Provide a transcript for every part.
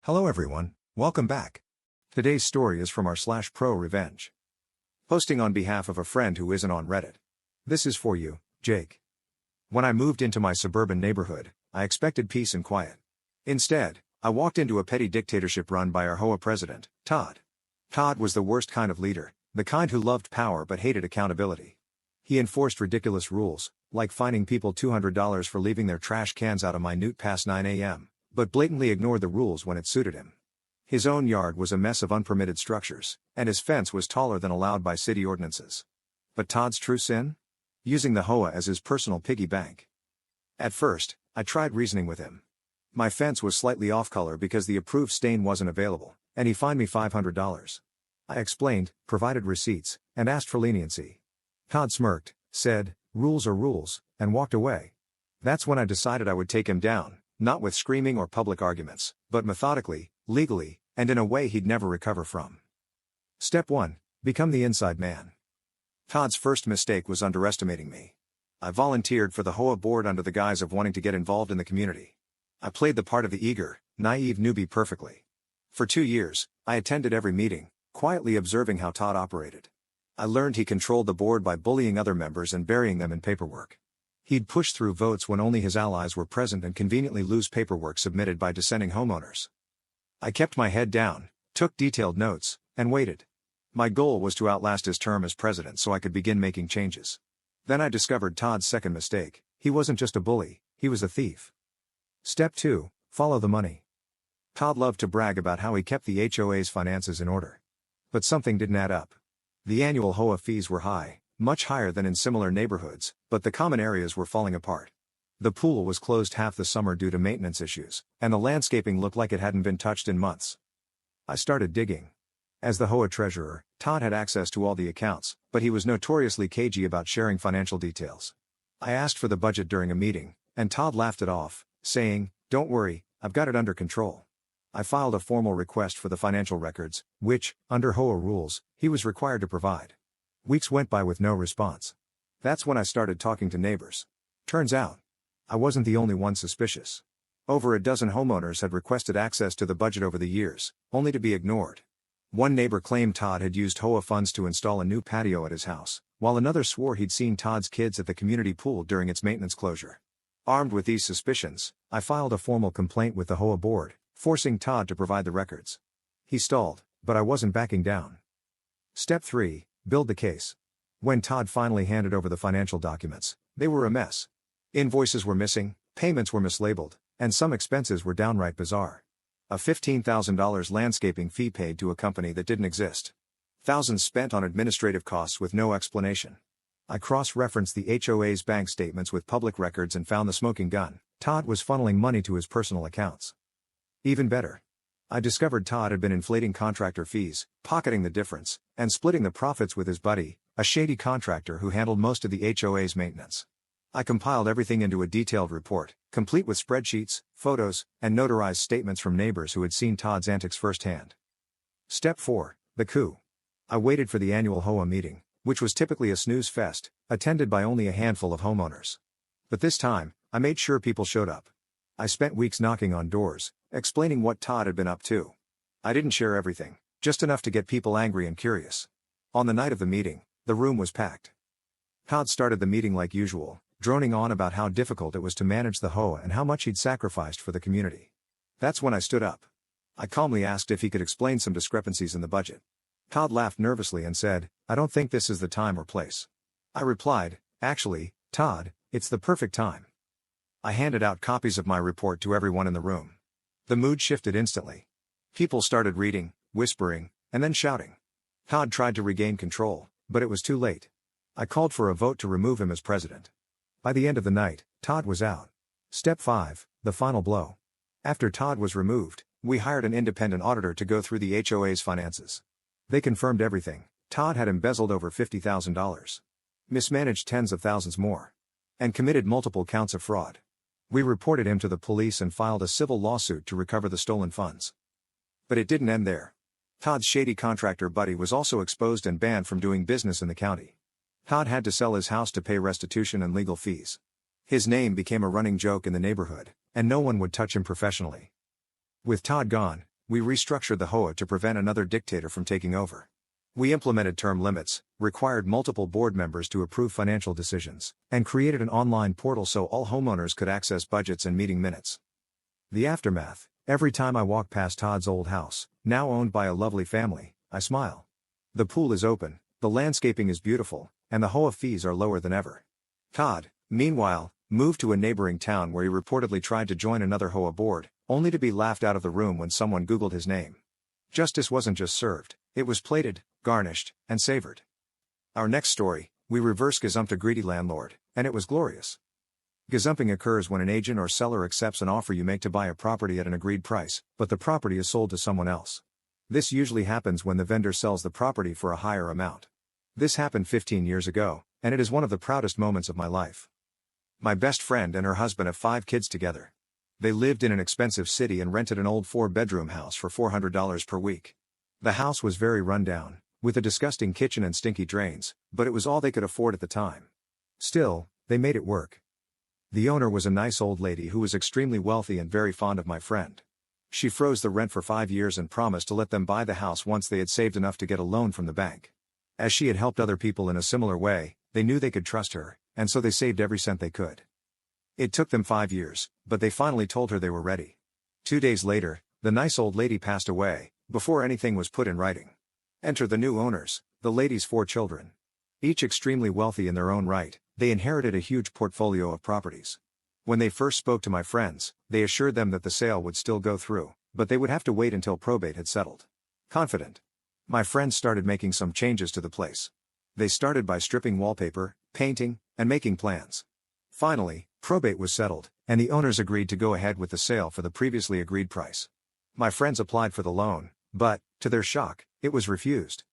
Hello everyone, welcome back. Today's story is from r/ProRevenge. Posting on behalf of a friend who isn't on Reddit. This is for you, Jake. When I moved into my suburban neighborhood, I expected peace and quiet. Instead, I walked into a petty dictatorship run by our HOA president, Todd. Todd was the worst kind of leader, the kind who loved power but hated accountability. He enforced ridiculous rules, like fining people $200 for leaving their trash cans out a minute past 9 a.m., but blatantly ignored the rules when it suited him. His own yard was a mess of unpermitted structures, and his fence was taller than allowed by city ordinances. But Todd's true sin? Using the HOA as his personal piggy bank. At first, I tried reasoning with him. My fence was slightly off-color because the approved stain wasn't available, and he fined me $500. I explained, provided receipts, and asked for leniency. Todd smirked, said, "Rules are rules," and walked away. That's when I decided I would take him down, not with screaming or public arguments, but methodically, legally, and in a way he'd never recover from. Step 1. Become the inside man. Todd's first mistake was underestimating me. I volunteered for the HOA board under the guise of wanting to get involved in the community. I played the part of the eager, naive newbie perfectly. For 2 years, I attended every meeting, quietly observing how Todd operated. I learned he controlled the board by bullying other members and burying them in paperwork. He'd push through votes when only his allies were present and conveniently lose paperwork submitted by dissenting homeowners. I kept my head down, took detailed notes, and waited. My goal was to outlast his term as president so I could begin making changes. Then I discovered Todd's second mistake. He wasn't just a bully, he was a thief. Step 2. Follow the money. Todd loved to brag about how he kept the HOA's finances in order. But something didn't add up. The annual HOA fees were high, much higher than in similar neighborhoods, but the common areas were falling apart. The pool was closed half the summer due to maintenance issues, and the landscaping looked like it hadn't been touched in months. I started digging. As the HOA treasurer, Todd had access to all the accounts, but he was notoriously cagey about sharing financial details. I asked for the budget during a meeting, and Todd laughed it off, saying, "Don't worry, I've got it under control." I filed a formal request for the financial records, which, under HOA rules, he was required to provide. Weeks went by with no response. That's when I started talking to neighbors. Turns out, I wasn't the only one suspicious. Over a dozen homeowners had requested access to the budget over the years, only to be ignored. One neighbor claimed Todd had used HOA funds to install a new patio at his house, while another swore he'd seen Todd's kids at the community pool during its maintenance closure. Armed with these suspicions, I filed a formal complaint with the HOA board, forcing Todd to provide the records. He stalled, but I wasn't backing down. Step 3. Build the case. When Todd finally handed over the financial documents, they were a mess. Invoices were missing, payments were mislabeled, and some expenses were downright bizarre. A $15,000 landscaping fee paid to a company that didn't exist. Thousands spent on administrative costs with no explanation. I cross-referenced the HOA's bank statements with public records and found the smoking gun. Todd was funneling money to his personal accounts. Even better. I discovered Todd had been inflating contractor fees, pocketing the difference, and splitting the profits with his buddy, a shady contractor who handled most of the HOA's maintenance. I compiled everything into a detailed report, complete with spreadsheets, photos, and notarized statements from neighbors who had seen Todd's antics firsthand. Step 4. The coup. I waited for the annual HOA meeting, which was typically a snooze fest, attended by only a handful of homeowners. But this time, I made sure people showed up. I spent weeks knocking on doors, explaining what Todd had been up to. I didn't share everything, just enough to get people angry and curious. On the night of the meeting, the room was packed. Todd started the meeting like usual, droning on about how difficult it was to manage the HOA and how much he'd sacrificed for the community. That's when I stood up. I calmly asked if he could explain some discrepancies in the budget. Todd laughed nervously and said, "I don't think this is the time or place." I replied, "Actually, Todd, it's the perfect time." I handed out copies of my report to everyone in the room. The mood shifted instantly. People started reading, whispering, and then shouting. Todd tried to regain control, but it was too late. I called for a vote to remove him as president. By the end of the night, Todd was out. Step 5. The final blow. After Todd was removed, we hired an independent auditor to go through the HOA's finances. They confirmed everything. Todd had embezzled over $50,000. Mismanaged tens of thousands more. And committed multiple counts of fraud. We reported him to the police and filed a civil lawsuit to recover the stolen funds. But it didn't end there. Todd's shady contractor buddy was also exposed and banned from doing business in the county. Todd had to sell his house to pay restitution and legal fees. His name became a running joke in the neighborhood, and no one would touch him professionally. With Todd gone, we restructured the HOA to prevent another dictator from taking over. We implemented term limits, required multiple board members to approve financial decisions, and created an online portal so all homeowners could access budgets and meeting minutes. The aftermath: every time I walk past Todd's old house, now owned by a lovely family, I smile. The pool is open, the landscaping is beautiful, and the HOA fees are lower than ever. Todd, meanwhile, moved to a neighboring town where he reportedly tried to join another HOA board, only to be laughed out of the room when someone Googled his name. Justice wasn't just served, it was plated, garnished, and savored. Our next story, we reverse gazumped a greedy landlord, and it was glorious. Gazumping occurs when an agent or seller accepts an offer you make to buy a property at an agreed price, but the property is sold to someone else. This usually happens when the vendor sells the property for a higher amount. This happened 15 years ago, and it is one of the proudest moments of my life. My best friend and her husband have 5 kids together. They lived in an expensive city and rented an old 4-bedroom house for $400 per week. The house was very run down, with a disgusting kitchen and stinky drains, but it was all they could afford at the time. Still, they made it work. The owner was a nice old lady who was extremely wealthy and very fond of my friend. She froze the rent for 5 years and promised to let them buy the house once they had saved enough to get a loan from the bank. As she had helped other people in a similar way, they knew they could trust her, and so they saved every cent they could. It took them 5 years, but they finally told her they were ready. 2 days later, the nice old lady passed away, before anything was put in writing. Enter the new owners, the lady's 4 children. Each extremely wealthy in their own right, they inherited a huge portfolio of properties. When they first spoke to my friends, they assured them that the sale would still go through, but they would have to wait until probate had settled. Confident, my friends started making some changes to the place. They started by stripping wallpaper, painting, and making plans. Finally, probate was settled, and the owners agreed to go ahead with the sale for the previously agreed price. My friends applied for the loan, but, to their shock, it was refused.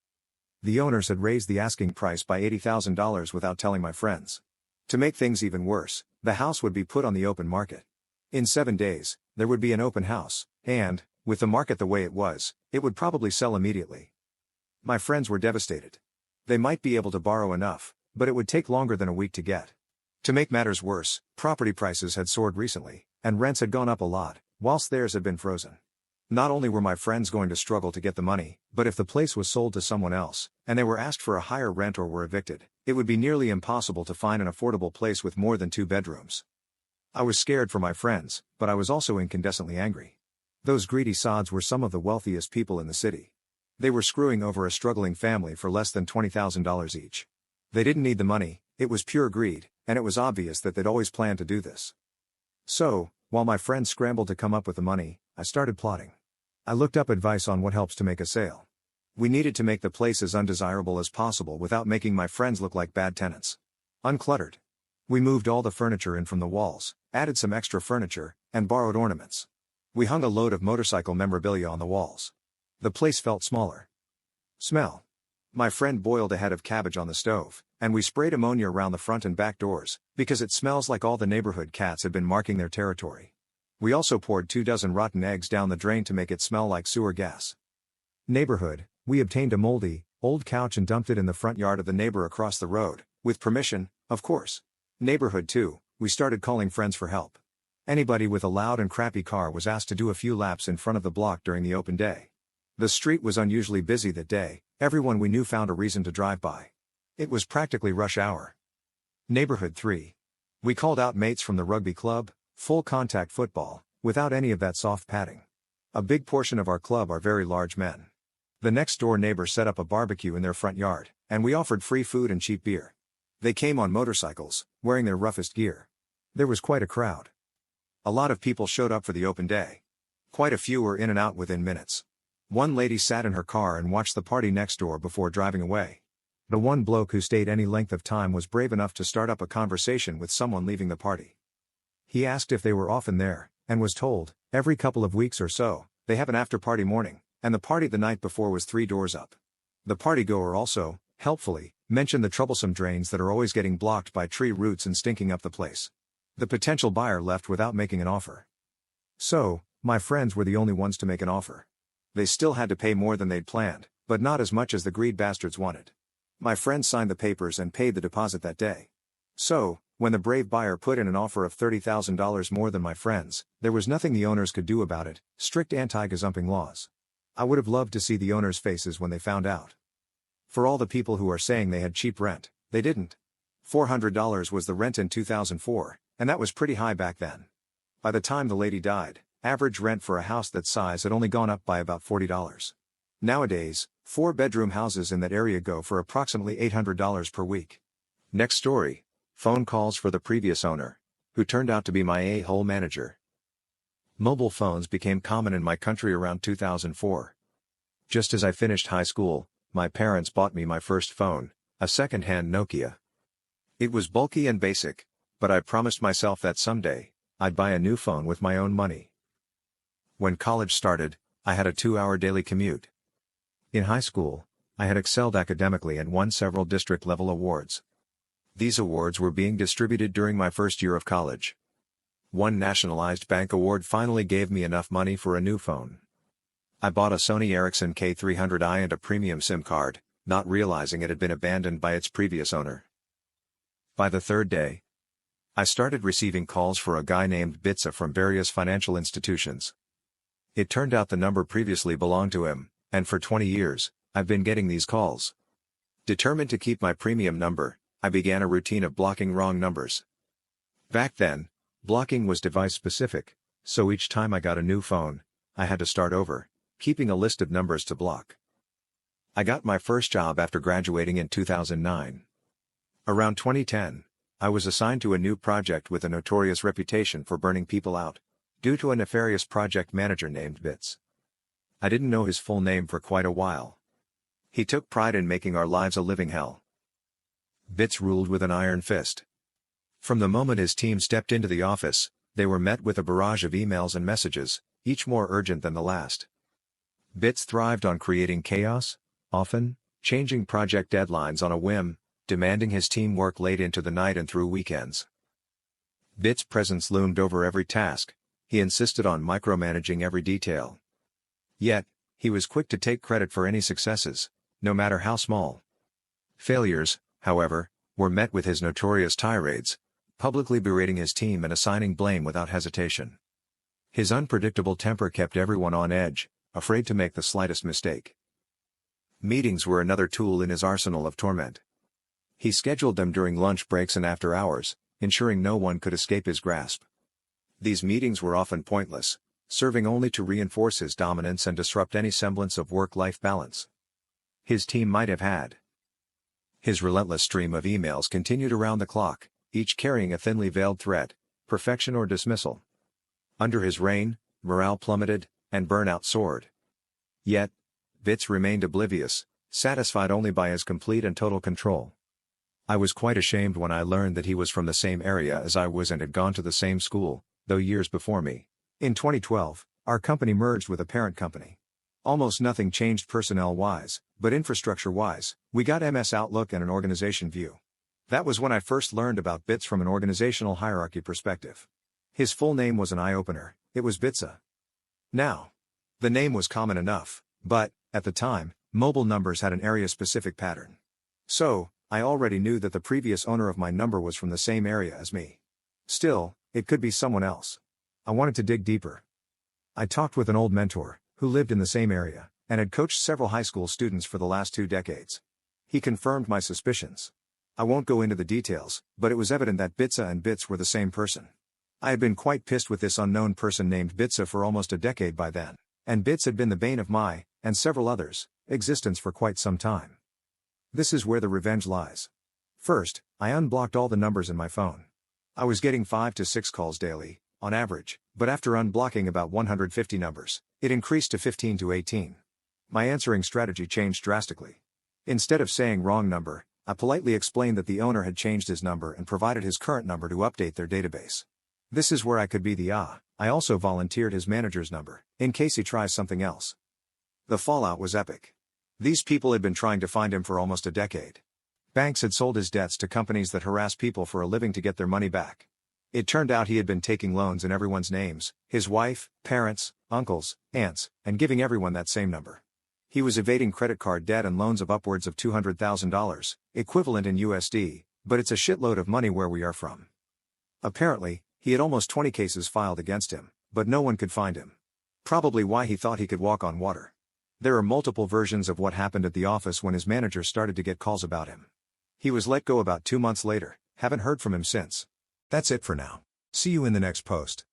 The owners had raised the asking price by $80,000 without telling my friends. To make things even worse, the house would be put on the open market. In 7 days, there would be an open house, and, with the market the way it was, it would probably sell immediately. My friends were devastated. They might be able to borrow enough, but it would take longer than a week to get. To make matters worse, property prices had soared recently, and rents had gone up a lot, whilst theirs had been frozen. Not only were my friends going to struggle to get the money, but if the place was sold to someone else, and they were asked for a higher rent or were evicted, it would be nearly impossible to find an affordable place with more than 2 bedrooms. I was scared for my friends, but I was also incandescently angry. Those greedy sods were some of the wealthiest people in the city. They were screwing over a struggling family for less than $20,000 each. They didn't need the money, it was pure greed, and it was obvious that they'd always planned to do this. So, while my friends scrambled to come up with the money, I started plotting. I looked up advice on what helps to make a sale. We needed to make the place as undesirable as possible without making my friends look like bad tenants. Uncluttered. We moved all the furniture in from the walls, added some extra furniture, and borrowed ornaments. We hung a load of motorcycle memorabilia on the walls. The place felt smaller. Smell. My friend boiled a head of cabbage on the stove, and we sprayed ammonia around the front and back doors, because it smells like all the neighborhood cats had been marking their territory. We also poured 24 rotten eggs down the drain to make it smell like sewer gas. Neighborhood, we obtained a moldy, old couch and dumped it in the front yard of the neighbor across the road, with permission, of course. Neighborhood 2, we started calling friends for help. Anybody with a loud and crappy car was asked to do a few laps in front of the block during the open day. The street was unusually busy that day, everyone we knew found a reason to drive by. It was practically rush hour. Neighborhood 3. We called out mates from the rugby club, full contact football, without any of that soft padding. A big portion of our club are very large men. The next door neighbor set up a barbecue in their front yard, and we offered free food and cheap beer. They came on motorcycles, wearing their roughest gear. There was quite a crowd. A lot of people showed up for the open day. Quite a few were in and out within minutes. One lady sat in her car and watched the party next door before driving away. The one bloke who stayed any length of time was brave enough to start up a conversation with someone leaving the party. He asked if they were often there, and was told, every couple of weeks or so, they have an after-party morning, and the party the night before was 3 doors up. The party-goer also, helpfully, mentioned the troublesome drains that are always getting blocked by tree roots and stinking up the place. The potential buyer left without making an offer. So, my friends were the only ones to make an offer. They still had to pay more than they'd planned, but not as much as the greed bastards wanted. My friends signed the papers and paid the deposit that day. So, When the brave buyer put in an offer of $30,000 more than my friends, there was nothing the owners could do about it, strict anti-gazumping laws. I would have loved to see the owners' faces when they found out. For all the people who are saying they had cheap rent, they didn't. $400 was the rent in 2004, and that was pretty high back then. By the time the lady died, average rent for a house that size had only gone up by about $40. Nowadays, 4-bedroom houses in that area go for approximately $800 per week. Next story. Phone calls for the previous owner, who turned out to be my a-hole manager. Mobile phones became common in my country around 2004. Just as I finished high school, my parents bought me my first phone, a second-hand Nokia. It was bulky and basic, but I promised myself that someday, I'd buy a new phone with my own money. When college started, I had a 2-hour daily commute. In high school, I had excelled academically and won several district-level awards. These awards were being distributed during my first year of college. One nationalized bank award finally gave me enough money for a new phone. I bought a Sony Ericsson K300i and a premium SIM card, not realizing it had been abandoned by its previous owner. By the third day, I started receiving calls for a guy named Bitsa from various financial institutions. It turned out the number previously belonged to him, and for 20 years, I've been getting these calls. Determined to keep my premium number, I began a routine of blocking wrong numbers. Back then, blocking was device-specific, so each time I got a new phone, I had to start over, keeping a list of numbers to block. I got my first job after graduating in 2009. Around 2010, I was assigned to a new project with a notorious reputation for burning people out, due to a nefarious project manager named Bits. I didn't know his full name for quite a while. He took pride in making our lives a living hell. Bits ruled with an iron fist. From the moment his team stepped into the office, they were met with a barrage of emails and messages, each more urgent than the last. Bits thrived on creating chaos, often changing project deadlines on a whim, demanding his team work late into the night and through weekends. Bits' presence loomed over every task. He insisted on micromanaging every detail. Yet, he was quick to take credit for any successes, no matter how small. Failures, however, were met with his notorious tirades, publicly berating his team and assigning blame without hesitation. His unpredictable temper kept everyone on edge, afraid to make the slightest mistake. Meetings were another tool in his arsenal of torment. He scheduled them during lunch breaks and after hours, ensuring no one could escape his grasp. These meetings were often pointless, serving only to reinforce his dominance and disrupt any semblance of work-life balance his team might have had. His relentless stream of emails continued around the clock, each carrying a thinly veiled threat, perfection or dismissal. Under his reign, morale plummeted, and burnout soared. Yet, Bits remained oblivious, satisfied only by his complete and total control. I was quite ashamed when I learned that he was from the same area as I was and had gone to the same school, though years before me. In 2012, our company merged with a parent company. Almost nothing changed personnel-wise, but infrastructure-wise, we got MS Outlook and an organization view. That was when I first learned about Bits from an organizational hierarchy perspective. His full name was an eye-opener. It was Bitsa. Now, the name was common enough, but, at the time, mobile numbers had an area-specific pattern. So, I already knew that the previous owner of my number was from the same area as me. Still, it could be someone else. I wanted to dig deeper. I talked with an old mentor, who lived in the same area, and had coached several high school students for the last 2 decades. He confirmed my suspicions. I won't go into the details, but it was evident that Bitsa and Bits were the same person. I had been quite pissed with this unknown person named Bitsa for almost a decade by then, and Bits had been the bane of my, and several others, existence for quite some time. This is where the revenge lies. First, I unblocked all the numbers in my phone. I was getting 5 to 6 calls daily, on average, but after unblocking about 150 numbers, it increased to 15 to 18. My answering strategy changed drastically. Instead of saying wrong number, I politely explained that the owner had changed his number and provided his current number to update their database. This is where I could be the I also volunteered his manager's number, in case he tries something else. The fallout was epic. These people had been trying to find him for almost a decade. Banks had sold his debts to companies that harass people for a living to get their money back. It turned out he had been taking loans in everyone's names, his wife, parents, uncles, aunts, and giving everyone that same number. He was evading credit card debt and loans of upwards of $200,000, equivalent in USD, But it's a shitload of money where we are from. Apparently, he had almost 20 cases filed against him, but no one could find him. Probably why he thought he could walk on water. There are multiple versions of what happened at the office when his manager started to get calls about him. He was let go about 2 months later, haven't heard from him since. That's it for now. See you in the next post.